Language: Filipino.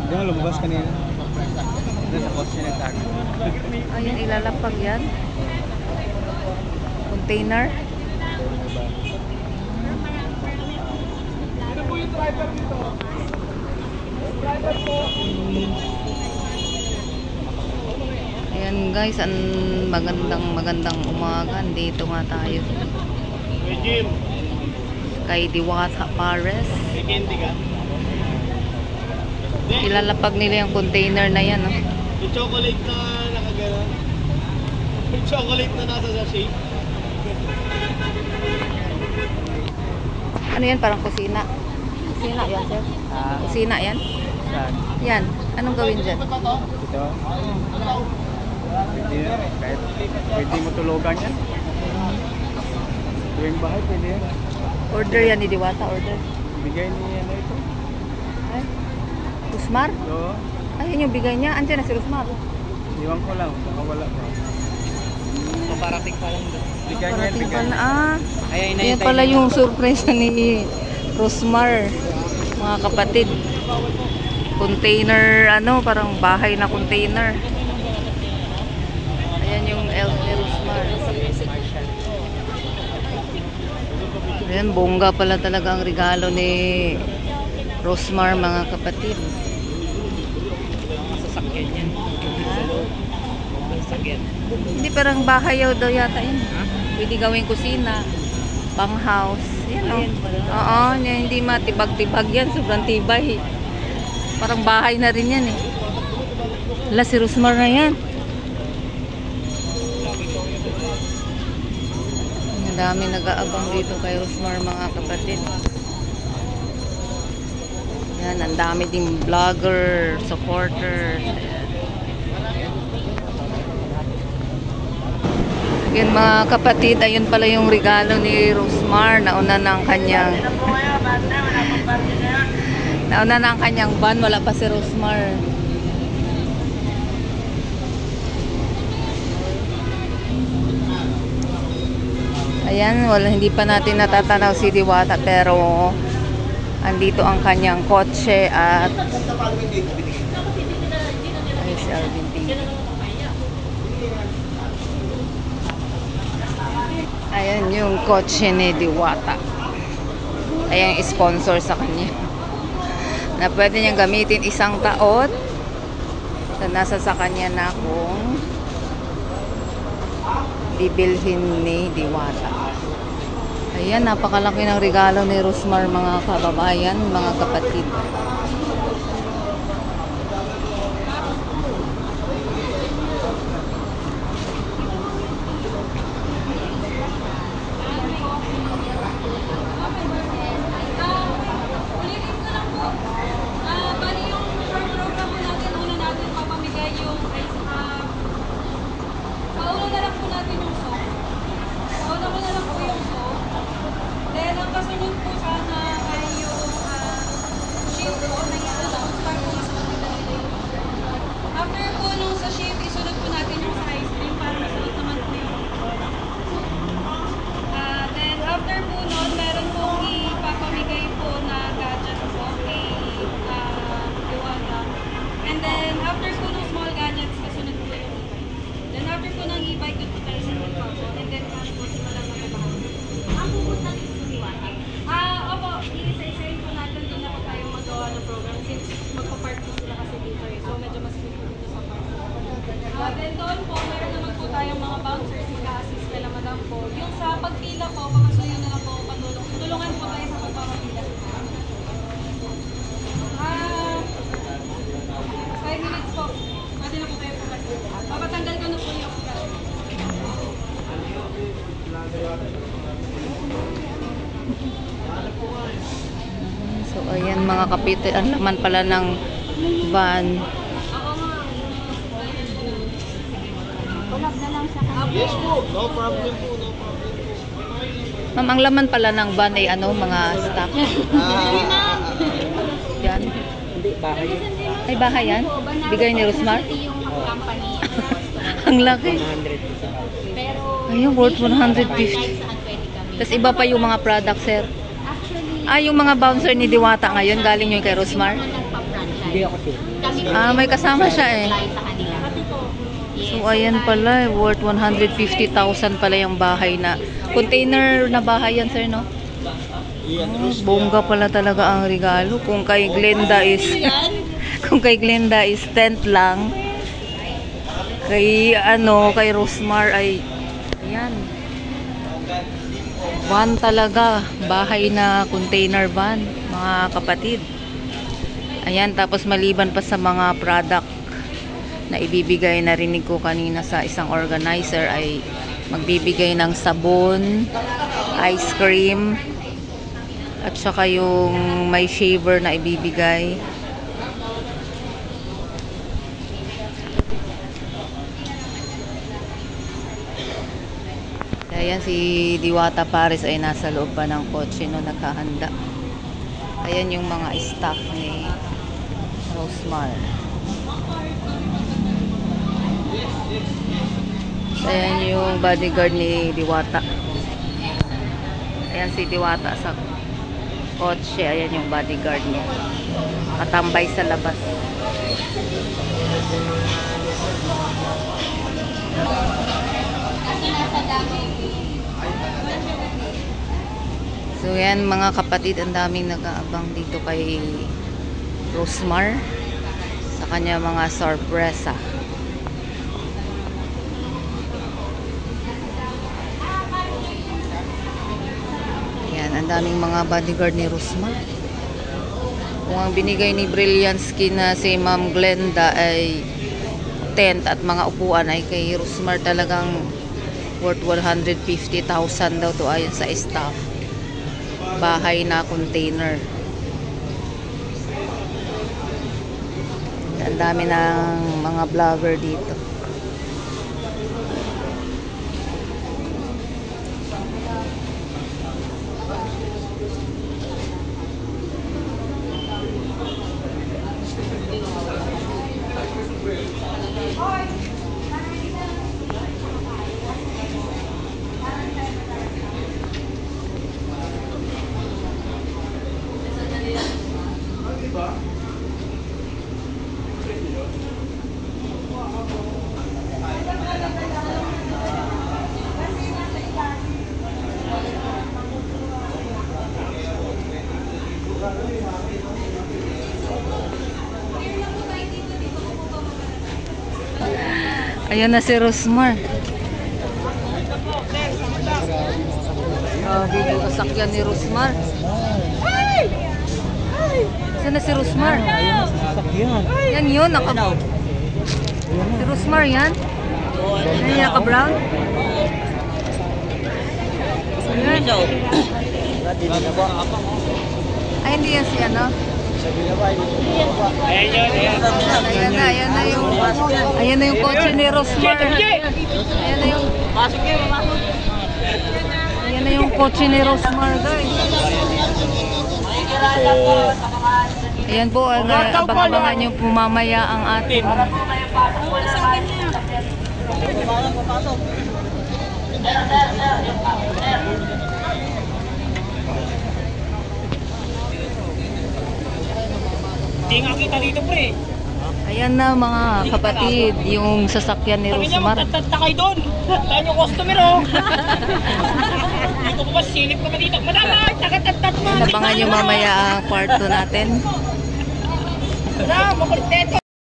Hindi mo lumabas kanina. Doon sa kotse ng tago. Ayun, ilalapag yan. Container. Sino po yung driver dito? Driver po. Ayan guys, ang magandang umaga. Dito nga tayo. Hey Jim. Kay Diwata Pares. May candy ka? Ilalapag nila yung container na yan. Yung chocolate na nakagano'n. Yung chocolate na nasa sachet. Ano yan? Parang kusina. Kusina yan, sir? Kusina yan? Saan? Yan. Anong gawin dyan? Ito? Pwede mo tulugan yan. Tuwing bahay, pwede yan. Order yan ni Diwata, order. Bigay ni ano ito? Ay, Rusmar? Oo. Ayun yung bigay niya. Andiyan na si Rusmar. Iwan ko lang, nakawala pa. Paparating pa lang doon. Bigay niya, Parating bigay. pala. Ah, Ayan, yan pala yung surprise ni Rusmar. Mga kapatid. Container, ano, parang bahay na container. Ayan yung L ni Rusmar. Ayan, bongga pala talaga ang regalo ni Rusmar, mga kapatid. Sasakyan yan. Sasakyan. Hindi, parang bahay daw yata yun. Pwede gawing kusina, pang house. Yan, o. Oo, hindi matibag-tibag yan. Sobrang tibay. Parang bahay na rin yan eh. Wala, si Rusmar na yan. Ang dami nag-aabang dito kay Rusmar, mga kapatid. Yan, ang dami ding vlogger, supporters. Yan, mga kapatid, ayun pala yung regalo ni Rusmar. Nauna na ang kanyang van, wala pa si Rusmar. Ayan, hindi pa natin natatanaw si Diwata, pero andito ang kanyang kotse at ay, si Alvin TV. Ayan yung kotse ni Diwata. Ayan, sponsor sa kanya na pwede niyang gamitin isang taon. So, nasa sa kanya na kung bibilhin ni Diwata. Ayan, napakalaki ng regalo ni Rusmar, mga kababayan, mga kapatid. Then doon po, meron naman po tayong mga bouncers, mag-a-assist kala madam po. Yung sa pagpila po, pakasuyo na lang po patulong. Tulungan po tayo sa pagpapapila. 5 minutes po. Pwede na po tayo po kasi. Papatanggal ko na po yung cash. So ayan, mga kapitid, ang laman pala ng van. Yes po, no problem po, no problem. Ma'am, ang laman pala ng van ay ano, mga stock. Yan. Hindi, bahay. Ay, bahay yan? Bigay ni Rusmar? Ang laki. 100. Ayun, worth 150. Tapos iba pa yung mga product, sir. Ah, yung mga bouncer ni Diwata ngayon, galing yun kay Rusmar? Hindi ako sure. May kasama siya eh. So ayan pala, worth 150,000 pala yung bahay na. Container na bahay yan, sir, no? Bongga pala talaga ang regalo. Kung kay Glenda is kung kay Glenda is tent lang. Kay kay Rosmar ay ayan. Van talaga, bahay na container van, mga kapatid. Ayan, tapos maliban pa sa mga product na ibibigay, narinig ko kanina sa isang organizer ay magbibigay ng sabon, ice cream, at saka yung may shaver na ibibigay. Ayan, si Diwata Paris ay nasa loob pa ng kotse no, naghahanda. Ayan yung mga staff ni Rosmar. Ayan yung bodyguard ni Diwata. Ayan si Diwata sa kotse. Ayan yung bodyguard niya. Katambay sa labas. So yan mga kapatid, ang daming nag-aabang dito kay Rosmar sa kanya mga sorpresa. Yan, ang daming mga bodyguard ni Rosmar. Kung ang binigay ni Brilliansky na si Ma'am Glenda ay tent at mga upuan, ay kay Rosmar talagang worth 150,000 daw to ayon sa staff. Bahay na container. Ang dami ng mga vlogger dito. Ayan na si Rosmar. Dito kasakyan ni Rosmar. Saan na si Rosmar? Yan yun, si Rosmar yan? Yan yung naka-brown? Ay, hindi yan si ano? Ayan na yung kotse ni Rosmar. Ayan na yung kotse ni Rosmar, guys. Ayan po, abang-abangan nyo po mamaya ang ating Hindi nga kita dito, pre. ayan na mga kapatid, yung sasakyan ni Rosmar. Sabi niya, magtatakay doon. Tayo yung customer, oh. Dito ko pa, silip ka pa dito. Madama, takatat mo. Abangan nyo mamaya ang part 2 natin. Wala, makulit.